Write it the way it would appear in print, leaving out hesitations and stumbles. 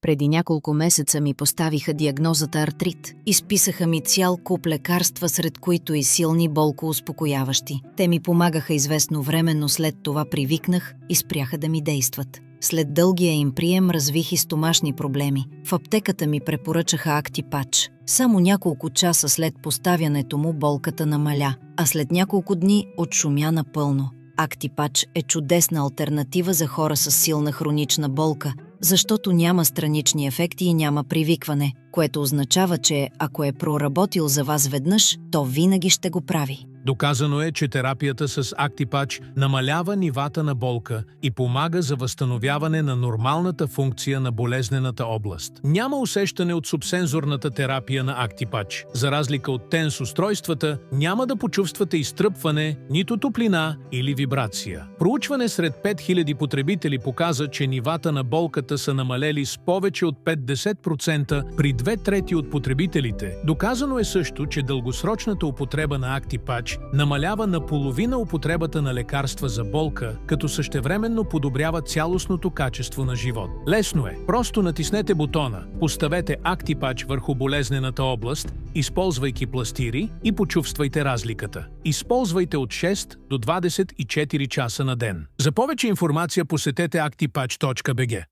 Преди няколко месеца ми поставиха диагнозата артрит. Изписаха ми цял куп лекарства, сред които и силни болкоуспокояващи. Те ми помагаха известно време, но след това привикнах и спряха да ми действат. След дългия им прием развих и стомашни проблеми. В аптеката ми препоръчаха Актипач. Само няколко часа след поставянето му болката намаля, а след няколко дни отшумя напълно. Актипач е чудесна алтернатива за хора с силна хронична болка, защото няма странични ефекти и няма привикване, което означава, че ако е проработил за вас веднъж, то винаги ще го прави. Доказано е, че терапията с Актипач намалява нивата на болка и помага за възстановяване на нормалната функция на болезнената област. Няма усещане от субсензорната терапия на Актипач. За разлика от тенс устройствата, няма да почувствате изтръпване, нито топлина или вибрация. Проучване сред 5000 потребители показа, че нивата на болката са намалели с повече от 50% при 2/3 от потребителите. Доказано е също, че дългосрочната употреба на Актипач намалява наполовина употребата на лекарства за болка, като същевременно подобрява цялостното качество на живот. Лесно е. Просто натиснете бутона, поставете Актипач върху болезнената област, използвайки пластири и почувствайте разликата. Използвайте от 6 до 24 часа на ден. За повече информация посетете actipatch.bg.